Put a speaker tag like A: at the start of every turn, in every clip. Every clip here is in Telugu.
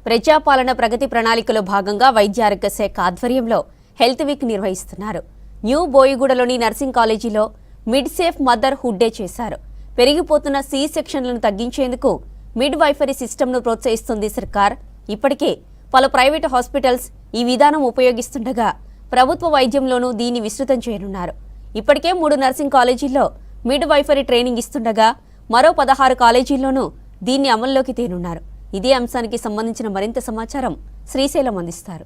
A: ప్రజాపాలన ప్రగతి ప్రణాళికలో భాగంగా వైద్య ఆరోగ్య శాఖ ఆధ్వర్యంలో హెల్త్ వీక్ నిర్వహిస్తున్నారు. న్యూ బోయిగూడలోని నర్సింగ్ కాలేజీలో mid safe mother hood day చేశారు. పెరిగిపోతున్న సి సెక్షన్లను తగ్గించేందుకు మిడ్ వైఫరీ సిస్టమ్ను ప్రోత్సహిస్తుంది సర్కార్. ఇప్పటికే పలు ప్రైవేటు హాస్పిటల్స్ ఈ విధానం ఉపయోగిస్తుండగా ప్రభుత్వ వైద్యంలోనూ దీన్ని విస్తృతం చేయనున్నారు. ఇప్పటికే 3 నర్సింగ్ కాలేజీల్లో మిడ్ వైఫరీ ట్రైనింగ్ ఇస్తుండగా మరో 16 కాలేజీల్లోనూ దీన్ని అమల్లోకి తేనున్నారు. ఇదే అంశానికి సంబంధించిన మరింత సమాచారం శ్రీశైలం అందిస్తారు.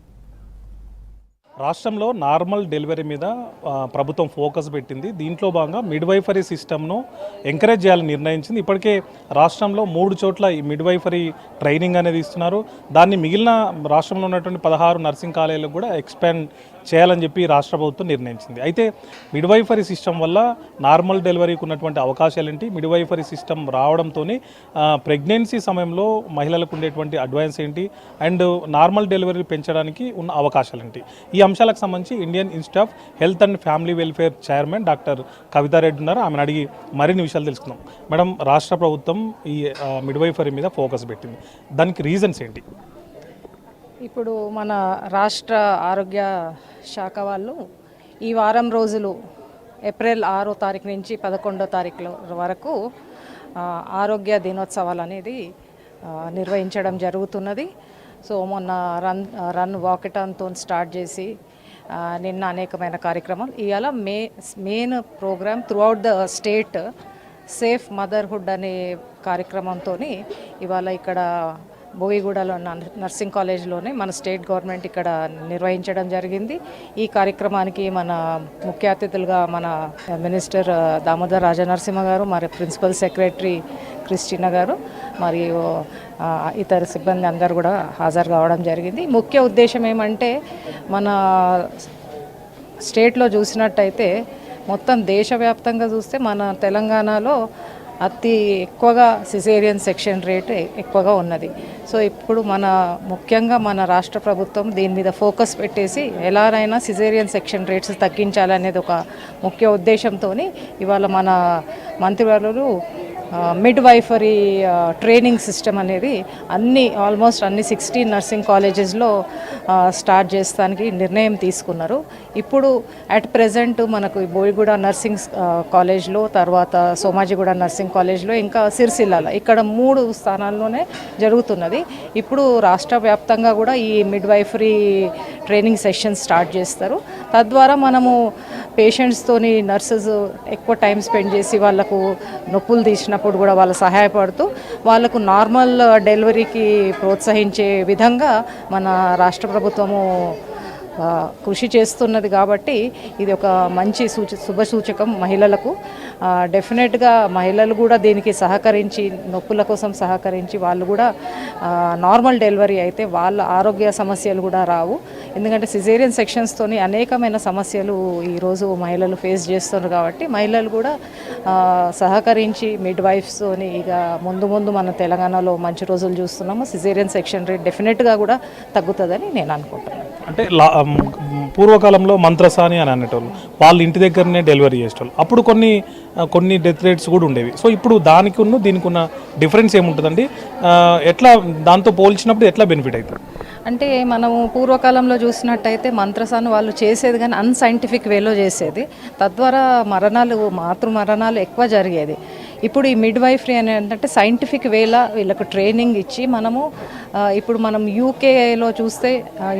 B: రాష్ట్రంలో నార్మల్ డెలివరీ మీద ప్రభుత్వం ఫోకస్ పెట్టింది. దీంట్లో భాగంగా మిడ్వైఫరీ సిస్టమ్ను ఎంకరేజ్ చేయాలని నిర్ణయించింది. ఇప్పటికే రాష్ట్రంలో 3 చోట్ల ఈ మిడ్వైఫరీ ట్రైనింగ్ అనేది ఇస్తున్నారు. దాన్ని మిగిలిన రాష్ట్రంలో ఉన్నటువంటి 16 నర్సింగ్ కాలేజీలకు కూడా ఎక్స్పాండ్ చేయాలని చెప్పి రాష్ట్ర ప్రభుత్వం నిర్ణయించింది. అయితే మిడ్వైఫరీ సిస్టమ్ వల్ల నార్మల్ డెలివరీకి ఉన్నటువంటి అవకాశాలు ఏంటి, మిడ్వైఫరీ సిస్టమ్ రావడంతో ప్రెగ్నెన్సీ సమయంలో మహిళలకు ఉండేటువంటి అడ్వాన్స్ ఏంటి అండ్ నార్మల్ డెలివరీ పెంచడానికి ఉన్న అవకాశాలు ఏంటి, ఈ అంశాలకు సంబంధించి Indian institute of health and family welfare chairman doctor Kavitha Reddy ఉన్నారు. ఆమెను అడిగి మరిన్ని విషయాలు తెలుసుకుందాం. మేడం, రాష్ట్ర ప్రభుత్వం ఈ మిడ్వైఫరీ మీద ఫోకస్ పెట్టింది, దానికి రీజన్స్ ఏంటి?
C: ఇప్పుడు మన రాష్ట్ర ఆరోగ్య శాఖ వాళ్ళు ఈ వారం రోజులు ఏప్రిల్ 6వ తారీఖు నుంచి 11వ తారీఖు వరకు ఆరోగ్య దినోత్సవాలు అనేది నిర్వహించడం జరుగుతున్నది. సో మొన్న రన్ వాకటాన్తో స్టార్ట్ చేసి నిన్న అనేకమైన కార్యక్రమాలు, ఇవాళ main programme throughout the state safe motherhood అనే కార్యక్రమంతో ఇవాళ ఇక్కడ బోయిగూడలో నర్సింగ్ కాలేజ్లోనే మన స్టేట్ గవర్నమెంట్ ఇక్కడ నిర్వహించడం జరిగింది. ఈ కార్యక్రమానికి మన ముఖ్య అతిథులుగా మన మినిస్టర్ దామోదర్ రాజనరసింహ గారు, మరి ప్రిన్సిపల్ సెక్రటరీ క్రిస్టినా గారు, మరియు ఇతర సిబ్బంది అందరూ కూడా హాజరు కావడం జరిగింది. ముఖ్య ఉద్దేశం ఏమంటే, మన స్టేట్లో చూసినట్టయితే మొత్తం దేశవ్యాప్తంగా చూస్తే మన తెలంగాణలో అతి ఎక్కువగా సిజేరియన్ సెక్షన్ రేటు ఎక్కువగా ఉన్నది. సో ఇప్పుడు ముఖ్యంగా మన రాష్ట్ర ప్రభుత్వం దీని మీద ఫోకస్ పెట్టేసి ఎలానైనా సిజేరియన్ సెక్షన్ రేట్స్ తగ్గించాలనేది ఒక ముఖ్య ఉద్దేశంతో ఇవాళ మన మంత్రివర్యులు మిడ్ వైఫరీ ట్రైనింగ్ సిస్టమ్ అనేది ఆల్మోస్ట్ అన్ని 16 నర్సింగ్ కాలేజెస్లో స్టార్ట్ చేస్తానికి నిర్ణయం తీసుకున్నారు. ఇప్పుడు అట్ ప్రెజెంట్ మనకు బోయిగూడ నర్సింగ్ కాలేజ్లో, తర్వాత సోమాజిగూడ నర్సింగ్ కాలేజ్లో, ఇంకా సిరిసిల్లాలో ఇక్కడ 3 స్థానాల్లోనే జరుగుతున్నది. ఇప్పుడు రాష్ట్ర వ్యాప్తంగా కూడా ఈ మిడ్ వైఫరీ ట్రైనింగ్ సెషన్ స్టార్ట్ చేస్తారు. తద్వారా మనము పేషెంట్స్తోని నర్సెస్ ఎక్కువ టైం స్పెండ్ చేసి వాళ్ళకు నొప్పులు తీసినప్పుడు కూడా వాళ్ళు సహాయపడుతూ వాళ్ళకు నార్మల్ డెలివరీకి ప్రోత్సహించే విధంగా మన రాష్ట్ర ప్రభుత్వము కృషి చేస్తున్నది. కాబట్టి ఇది ఒక మంచి శుభసూచకం మహిళలకు. డెఫినెట్గా మహిళలు కూడా దీనికి సహకరించి, నొప్పుల కోసం సహకరించి వాళ్ళు కూడా నార్మల్ డెలివరీ అయితే వాళ్ళ ఆరోగ్య సమస్యలు కూడా రావు. ఎందుకంటే సిజేరియన్ సెక్షన్స్తోని అనేకమైన సమస్యలు ఈరోజు మహిళలు ఫేస్ చేస్తున్నారు. కాబట్టి మహిళలు కూడా సహకరించి మిడ్ వైఫ్స్తోని ఇక ముందు మన తెలంగాణలో మంచి రోజులు చూస్తున్నాము. సిజేరియన్ సెక్షన్ రేట్ డెఫినెట్గా కూడా తగ్గుతుందని నేను అనుకుంటున్నాను.
B: అంటే పూర్వకాలంలో మంత్రసాని అని అనేటోళ్ళు, వాళ్ళు ఇంటి దగ్గరనే డెలివరీ చేసేటోళ్ళు. అప్పుడు కొన్ని డెత్ రేట్స్ కూడా ఉండేవి. సో ఇప్పుడు దీనికి ఉన్న డిఫరెన్స్ ఏముంటుందండి? ఎట్లా దాంతో పోల్చినప్పుడు ఎట్లా బెనిఫిట్ అవుతుంది?
C: అంటే మనము పూర్వకాలంలో చూసినట్టయితే మంత్రసాను వాళ్ళు చేసేది కానీ అన్సైంటిఫిక్ వేలో చేసేది. తద్వారా మాతృ మరణాలు ఎక్కువ జరిగేది. ఇప్పుడు ఈ మిడ్ వైఫరీ అని ఏంటంటే సైంటిఫిక్ వేలా వీళ్ళకు ట్రైనింగ్ ఇచ్చి ఇప్పుడు మనం యూకేలో చూస్తే,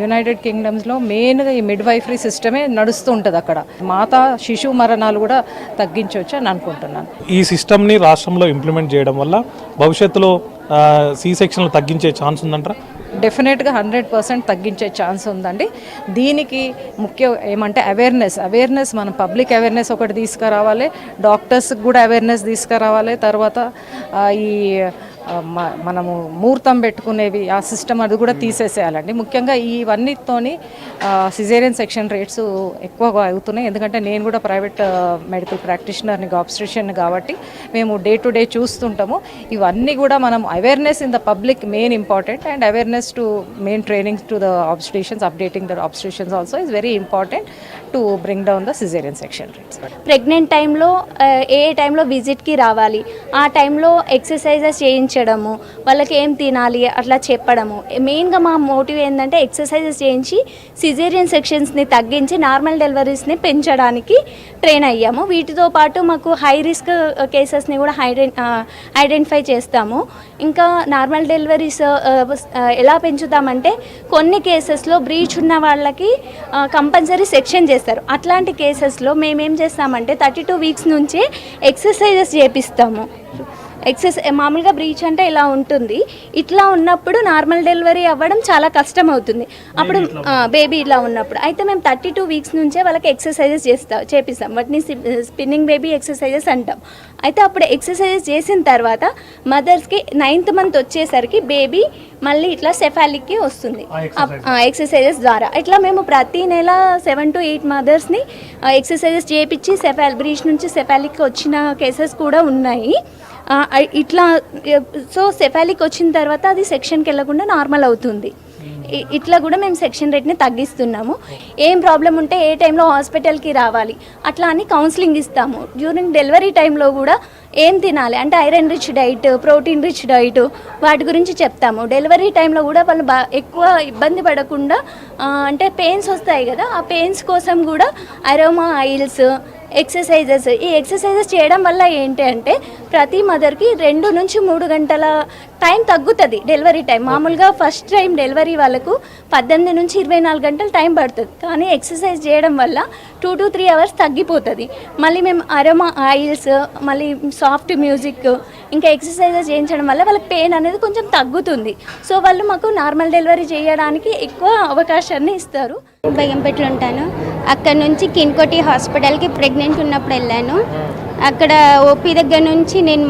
C: యునైటెడ్ కింగ్డమ్స్లో మెయిన్గా ఈ మిడ్ వైఫరీ సిస్టమే నడుస్తూ ఉంటుంది. అక్కడ మాతా శిశు మరణాలు కూడా తగ్గించవచ్చు అని అనుకుంటున్నాను.
B: ఈ సిస్టమ్ని రాష్ట్రంలో ఇంప్లిమెంట్ చేయడం వల్ల భవిష్యత్తులో సి సెక్షన్లు తగ్గించే ఛాన్స్ ఉందంటారా?
C: డెఫినెట్గా 100% తగ్గించే ఛాన్స్ ఉందండి. దీనికి ముఖ్య ఏమంటే అవేర్నెస్ మన పబ్లిక్ అవేర్నెస్ ఒకటి తీసుకురావాలి, డాక్టర్స్కి కూడా అవేర్నెస్ తీసుకురావాలి. తర్వాత ఈ మనము ముహూర్తం పెట్టుకునేవి ఆ సిస్టమ్ అది కూడా తీసేసేయాలండి. ముఖ్యంగా ఇవన్నిటితోని సిజేరియన్ సెక్షన్ రేట్స్ ఎక్కువగా అవుతున్నాయి. ఎందుకంటే నేను కూడా ప్రైవేట్ మెడికల్ ప్రాక్టీషనర్ని, ఆబ్స్ట్రిషన్ కాబట్టి మేము డే టు డే చూస్తుంటాము. ఇవన్నీ కూడా మనం awareness in the public main important, and awareness to main trainings to the obstetricians, updating the obstetricians also is very important to bring down the caesarean section rates.
D: Pregnant టైంలో ఏ టైంలో విజిట్కి రావాలి, ఆ టైంలో ఎక్సర్సైజెస్ చేయించాలి చేయించడము, వాళ్ళకి ఏం తినాలి అట్లా చెప్పడము. మెయిన్గా మా మోటివ్ ఏంటంటే ఎక్సర్సైజెస్ చేయించి సిజేరియన్ సెక్షన్స్ని తగ్గించి నార్మల్ డెలివరీస్ని పెంచడానికి ట్రైన్ అయ్యాము. వీటితో పాటు మాకు హై రిస్క్ కేసెస్ని కూడా ఐడెంటిఫై చేస్తాము. ఇంకా నార్మల్ డెలివరీస్ ఎలా పెంచుతామంటే కొన్ని కేసెస్లో బ్రీచ్ ఉన్న వాళ్ళకి కంపల్సరీ సెక్షన్ చేస్తారు. అట్లాంటి కేసెస్లో మేమేం చేస్తామంటే 32 వీక్స్ నుంచే ఎక్సర్సైజెస్ చేపిస్తాము. మామూలుగా బ్రీచ్ అంటే ఇలా ఉంటుంది, ఇట్లా ఉన్నప్పుడు నార్మల్ డెలివరీ అవ్వడం చాలా కష్టం అవుతుంది. అప్పుడు బేబీ ఇలా ఉన్నప్పుడు అయితే మేము 32 వీక్స్ నుంచే వాళ్ళకి ఎక్సర్సైజెస్ చేపిస్తాం. వాటిని స్పిన్నింగ్ బేబీ ఎక్సర్సైజెస్ అంటాం. అయితే అప్పుడు ఎక్సర్సైజెస్ చేసిన తర్వాత మదర్స్కి 9th మంత్ వచ్చేసరికి బేబీ మళ్ళీ ఇట్లా సెఫాలిక్కి వస్తుంది ఎక్సర్సైజెస్ ద్వారా. ఇట్లా మేము ప్రతి నెల 7 to 8 మదర్స్ని ఎక్సర్సైజెస్ చేయించి బ్రీచ్ నుంచి సెఫాలిక్ వచ్చిన కేసెస్ కూడా ఉన్నాయి. ఇట్లా సో సెఫాలిక్ వచ్చిన తర్వాత అది సెక్షన్కి వెళ్ళకుండా నార్మల్ అవుతుంది. ఇట్లా కూడా మేము సెక్షన్ రేట్ని తగ్గిస్తున్నాము. ఏం ప్రాబ్లం ఉంటే ఏ టైంలో హాస్పిటల్కి రావాలి అట్లా అని కౌన్సిలింగ్ ఇస్తాము. డ్యూరింగ్ డెలివరీ టైంలో కూడా ఏం తినాలి అంటే iron rich diet, protein rich diet వాటి గురించి చెప్తాము. డెలివరీ టైంలో కూడా వాళ్ళు ఎక్కువ ఇబ్బంది పడకుండా అంటే పెయిన్స్ వస్తాయి కదా, ఆ పెయిన్స్ కోసం కూడా అరోమా ఆయిల్స్, ఎక్సర్సైజెస్. ఈ ఎక్సర్సైజెస్ చేయడం వల్ల ఏంటి అంటే ప్రతి మదర్కి 2 నుంచి 3 గంటల టైం తగ్గుతుంది డెలివరీ టైం. మామూలుగా ఫస్ట్ టైం డెలివరీ వాళ్ళకు 18 నుంచి 24 గంటలు టైం పడుతుంది, కానీ ఎక్సర్సైజ్ చేయడం వల్ల 2 to 3 అవర్స్ తగ్గిపోతుంది. మళ్ళీ మేము అరోమా ఆయిల్స్, మళ్ళీ సాఫ్ట్ మ్యూజిక్, ఇంకా ఎక్సర్సైజెస్ చేయించడం వల్ల వాళ్ళకి పెయిన్ అనేది కొంచెం తగ్గుతుంది. సో వాళ్ళు మాకు నార్మల్ డెలివరీ చేయడానికి ఎక్కువ అవకాశాన్ని ఇస్తారు.
E: బేగంపేటలో ఉంటాను. అక్కడ నుంచి కిన్కోటి హాస్పిటల్కి ప్రెగ్నెంట్ ఉన్నప్పుడు వెళ్ళాను. అక్కడ ఓపీ దగ్గర నుంచి నేను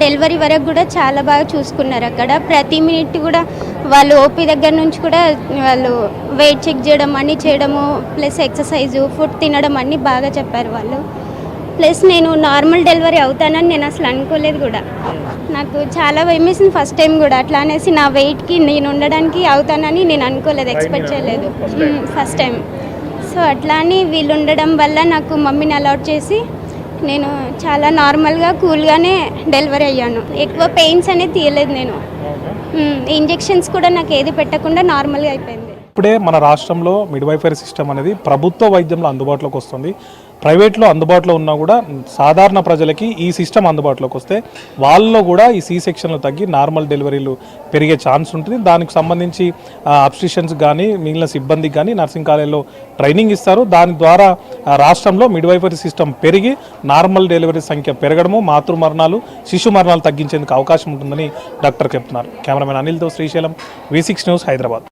E: డెలివరీ వరకు కూడా చాలా బాగా చూసుకున్నారు. అక్కడ ప్రతి మినిట్ కూడా వాళ్ళు ఓపీ దగ్గర నుంచి కూడా వాళ్ళు వెయిట్ చెక్ చేయడం అన్నీ చేయడము, ప్లస్ ఎక్సర్సైజు, ఫుడ్ తినడం అన్నీ బాగా చెప్పారు వాళ్ళు. ప్లస్ నేను నార్మల్ డెలివరీ అవుతానని నేను అసలు అనుకోలేదు కూడా. నాకు చాలా భయమేసింది ఫస్ట్ టైం కూడా. అట్లా అనేసి నా వెయిట్కి నేను ఉండడానికి అవుతానని నేను అనుకోలేదు, ఎక్స్పెక్ట్ చేయలేదు ఫస్ట్ టైం. సో అట్లా అని వీళ్ళు ఉండడం వల్ల నాకు మమ్మీని అలౌట్ చేసి నేను చాలా నార్మల్గా కూల్గానే డెలివరీ అయ్యాను. ఎక్కువ పెయిన్స్ అనేది తీయలేదు నేను. ఇంజెక్షన్స్ కూడా నాకు ఏది పెట్టకుండా నార్మల్గా అయిపోయింది.
B: ఇప్పుడే మన రాష్ట్రంలో మిడ్వైఫరీ సిస్టమ్ అనేది ప్రభుత్వ వైద్యంలో అందుబాటులోకి వస్తుంది. ప్రైవేట్లో అందుబాటులో ఉన్నా కూడా సాధారణ ప్రజలకి ఈ సిస్టమ్ అందుబాటులోకి వస్తే వాళ్ళలో కూడా ఈ సి సెక్షన్లు తగ్గి నార్మల్ డెలివరీలు పెరిగే ఛాన్స్ ఉంటుంది. దానికి సంబంధించి అబ్స్టిషన్స్ కానీ మిగిలిన సిబ్బందికి కానీ నర్సింగ్ కాలేజీలో ట్రైనింగ్ ఇస్తారు. దాని ద్వారా రాష్ట్రంలో మిడ్వైఫరీ సిస్టమ్ పెరిగి నార్మల్ డెలివరీ సంఖ్య పెరగడము, మాతృ మరణాలు, శిశు మరణాలు తగ్గించేందుకు అవకాశం ఉంటుందని డాక్టర్ చెప్తున్నారు. కెమెరామెన్ అనిల్తో శ్రీశైలం, V6 న్యూస్, హైదరాబాద్.